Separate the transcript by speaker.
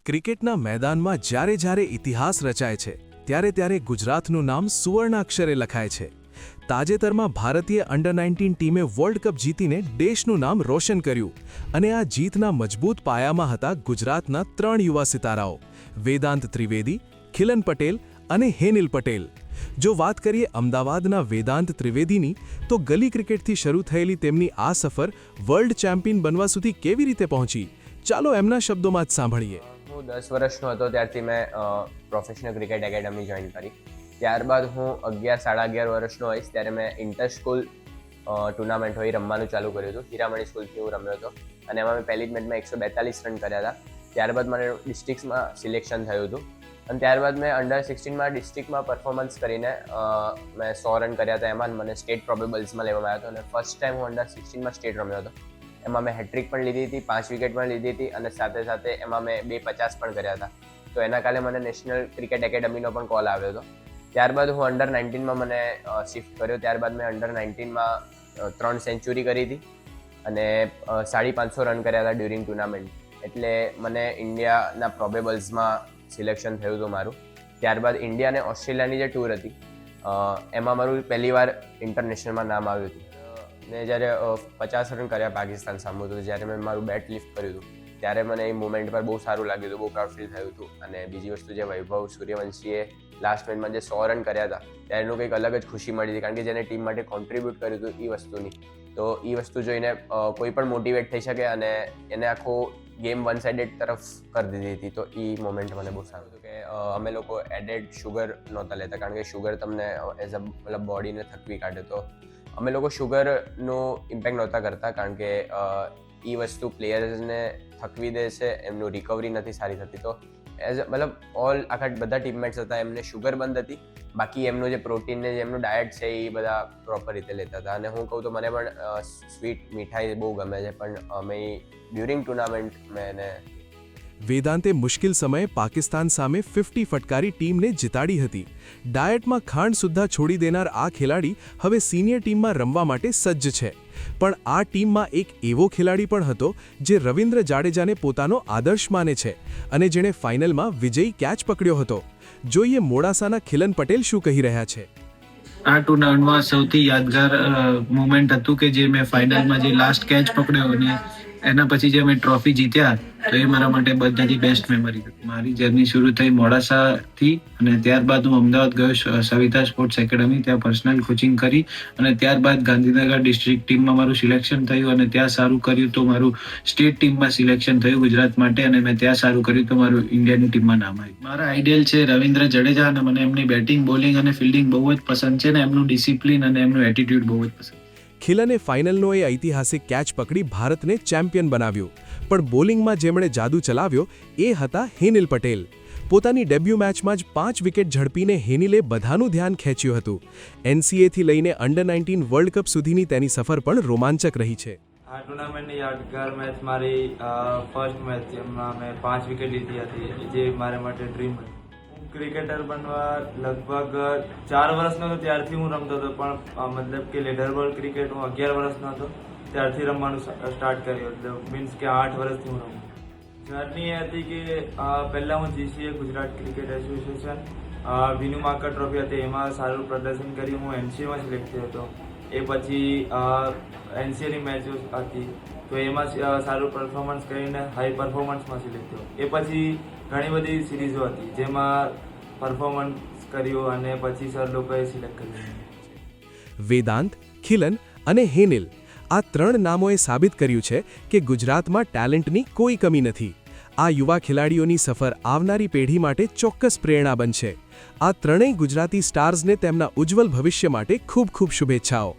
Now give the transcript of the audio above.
Speaker 1: ક્રિકેટના મેદાનમાં જ્યારે જ્યારે ઇતિહાસ રચાય છે ત્યારે ગુજરાતનું નામ સુવર્ણાક્ષરે લખાય છે. તાજેતરમાં ભારતીય અંડર-19 ટીમે વર્લ્ડ કપ જીતીને દેશનું નામ રોશન કર્યું અને આ જીતના મજબૂત પાયામાં હતા ગુજરાતના 3 યુવા સિતારાઓ વેદાંત ત્રિવેદી, ખિલન પટેલ અને હેનિલ પટેલ. જો વાત કરીએ અમદાવાદના વેદાંત ત્રિવેદીની, તો ગલી ક્રિકેટથી શરૂ થયેલી તેમની આ સફર વર્લ્ડ ચેમ્પિયન બનવા સુધી કેવી રીતે પહોંચી, ચાલો એમના શબ્દોમાં જ સાંભળીએ.
Speaker 2: હું 10 વર્ષનો હતો ત્યારથી મેં પ્રોફેશનલ ક્રિકેટ એકેડમી જોઈન કરી. ત્યારબાદ હું 11-11.5 વર્ષનો હોઈશ ત્યારે મેં ઇન્ટર સ્કૂલ ટુર્નામેન્ટ હોય રમવાનું ચાલુ કર્યું હતું. હીરામણી સ્કૂલથી હું રમ્યો હતો અને એમાં મેં પહેલી જ મેચમાં 142 રન કર્યા હતા. ત્યારબાદ મને ડિસ્ટ્રિક્ટ્સમાં સિલેક્શન થયું હતું અને ત્યારબાદ મેં અંડર-16માં ડિસ્ટ્રિક્ટમાં પરફોર્મન્સ કરીને મેં 100 રન કર્યા હતા. એમાં મને સ્ટેટ પ્રોબેબલ્સમાં લેવામાં આવ્યો હતો અને ફર્સ્ટ ટાઈમ હું અંડર-16માં સ્ટેટ રમ્યો હતો. એમાં મેં હેટ્રિક પણ લીધી હતી, 5 વિકેટ પણ લીધી હતી અને સાથે સાથે એમાં મેં 250 પણ કર્યા હતા. તો એના કારણે મને નેશનલ ક્રિકેટ એકેડમીનો પણ કોલ આવ્યો હતો. ત્યારબાદ હું અંડર-19માં મને શિફ્ટ કર્યો. ત્યારબાદ મેં અંડર-19માં 3 સેન્ચુરી કરી હતી અને 550 રન કર્યા હતા ડ્યુરિંગ ટુર્નામેન્ટ. એટલે મને ઇન્ડિયાના પ્રોબેબલ્સમાં સિલેક્શન થયું હતું મારું. ત્યારબાદ ઇન્ડિયા અને ઓસ્ટ્રેલિયાની જે ટૂર હતી એમાં મારું પહેલીવાર ઇન્ટરનેશનલમાં નામ આવ્યું હતું. મેં જ્યારે 50 રન કર્યા પાકિસ્તાન સામે, તો જ્યારે મેં મારું બેટ લિફ્ટ કર્યું હતું ત્યારે મને એ મુમેન્ટ પર બહુ સારું લાગ્યું હતું, બહુ પ્રાઉડ ફીલ થયું હતું. અને બીજી વસ્તુ જે વૈભવ સૂર્યવંશીએ લાસ્ટ મેચમાં જે 100 રન કર્યા હતા ત્યારે એનું કંઈક અલગ જ ખુશી મળી હતી, કારણ કે જેને ટીમ માટે કોન્ટ્રીબ્યુટ કર્યું હતું એ વસ્તુની. તો એ વસ્તુ જોઈને કોઈ પણ મોટિવેટ થઈ શકે અને એને આખો ગેમ વન સાઇડેડ તરફ કરી દીધી હતી. તો એ મોમેન્ટ મને બહુ સારું હતું કે અમે લોકો એડેડ શુગર નહોતા લેતા, કારણ કે શુગર તમને એઝ અ મતલબ બોડીને થકવી કાઢે. તો અમે લોકો શુગરનો ઇમ્પેક્ટ નહોતા કરતા, કારણ કે એ વસ્તુ પ્લેયર્સને થકવી દે છે, એમનું રિકવરી નથી સારી થતી. તો એઝ મતલબ આખા બધા ટીમમેટ્સ હતા એમને શુગર બંધ હતી, બાકી એમનું જે પ્રોટીન ને જે એમનું ડાયટ છે એ બધા પ્રોપર રીતે લેતા હતા. અને હું કહું તો મને પણ સ્વીટ મીઠાઈ બહુ ગમે છે, પણ અમે ડ્યુરિંગ ટુર્નામેન્ટ મેં એને
Speaker 1: વેદાંતે મુશ્કેલ સમયે પાકિસ્તાન સામે 50 ફટકારી ટીમને જીતાડી હતી. ડાયટમાં ખાંડ સુદ્ધા છોડી દેનાર આ ખેલાડી હવે સિનિયર ટીમમાં રમવા માટે સજ્જ છે. પણ આ ટીમમાં એક એવો ખેલાડી પણ હતો જે રવિન્દ્ર જાડેજાને પોતાનો આદર્શ માને છે અને જેણે ફાઇનલમાં વિજયી કેચ પકડ્યો હતો. જોઈએ મોડાસાના ખિલન પટેલ શું કહી રહ્યા છે.
Speaker 3: આ ટુર્નામેન્ટમાં સૌથી યાદગાર મોમેન્ટ હતું કે જે મેં ફાઇનલમાં જે લાસ્ટ કેચ પકડ્યો અને એના પછી જે મેં ટ્રોફી જીત્યા, તો એ મારા માટે બધાથી બેસ્ટ મેમરી હતી. મારી જર્ની શરૂ થઈ મોડાસાથી અને ત્યારબાદ હું અમદાવાદ ગયો સવિતા સ્પોર્ટ્સ એકેડમી, ત્યાં પર્સનલ કોચિંગ કરી અને ત્યારબાદ ગાંધીનગર ડિસ્ટ્રિક્ટ ટીમમાં મારું સિલેક્શન થયું અને ત્યાં સારું કર્યું તો મારું સ્ટેટ ટીમમાં સિલેક્શન થયું ગુજરાત માટે અને મેં ત્યાં સારું કર્યું તો મારું ઇન્ડિયાની ટીમમાં નામ આવ્યું. મારા આઈડિયલ છે રવિન્દ્ર જાડેજા અને મને એમની બેટિંગ, બોલિંગ અને ફિલ્ડિંગ બહુ જ પસંદ છે ને એમનું ડિસિપ્લિન અને એમનું એટીટ્યુડ બહુ જ પસંદ.
Speaker 1: ખિલને ફાઇનલનો એ ઐતિહાસિક કેચ પકડી ભારતને ચેમ્પિયન બનાવ્યું. પણ બોલિંગમાં જેમણે જાદુ ચલાવ્યો એ હતા હેનિલ પટેલ. પોતાની ડેબ્યુ મેચમાં જ 5 વિકેટ ઝડપીને હેનિલે બધાનું ધ્યાન ખેંચ્યું હતું. NCAથી લઈને અંડર-19 વર્લ્ડ કપ સુધીની તેની સફર પણ રોમાંચક રહી છે.
Speaker 4: આ ટુર્નામેન્ટની યાદગાર મેચ મારી ફર્સ્ટ મેચ જેમાં મેં 5 વિકેટ લીધી હતી, જે મારા માટે ડ્રીમ હતી. હું ક્રિકેટર બનવા લગભગ 4 વર્ષનો હતો ત્યારથી હું રમતો હતો, પણ મતલબ કે લેધર બોલ ક્રિકેટ હું 11 વર્ષનો હતો ત્યારથી રમવાનું સ્ટાર્ટ કર્યું, એટલે મીન્સ કે 8 વર્ષથી હું રમું. જર્ની એ હતી કે પહેલાં હું GCA Gujarat cricket association Vinoo Mankad trophy હતી એમાં સારું પ્રદર્શન કરી હું NCAમાં સિલેક્ટ થયો હતો. એ પછી NCAની મેચો હતી તો એમાં સારું પરફોર્મન્સ કરીને હાઈ પરફોર્મન્સમાં સિલેક્ટ થયો. એ પછી ઘણી બધી સિરીઝો હતી જેમાં પરફોર્મન્સ કર્યું અને પછી સર લોકોએ સિલેક્ટ કર્યું.
Speaker 1: વેદાંત, ખિલન અને હેનિલ આ 3 નામોએ સાબિત કર્યું છે કે ગુજરાતમાં ટેલેન્ટની કોઈ કમી નથી. આ યુવા ખેલાડીઓની સફર આવનારી પેઢી માટે ચોક્કસ પ્રેરણા બનશે. આ ત્રણેય ગુજરાતી સ્ટાર્સને તેમના ઉજ્જવલ ભવિષ્ય માટે ખૂબ ખૂબ શુભેચ્છાઓ.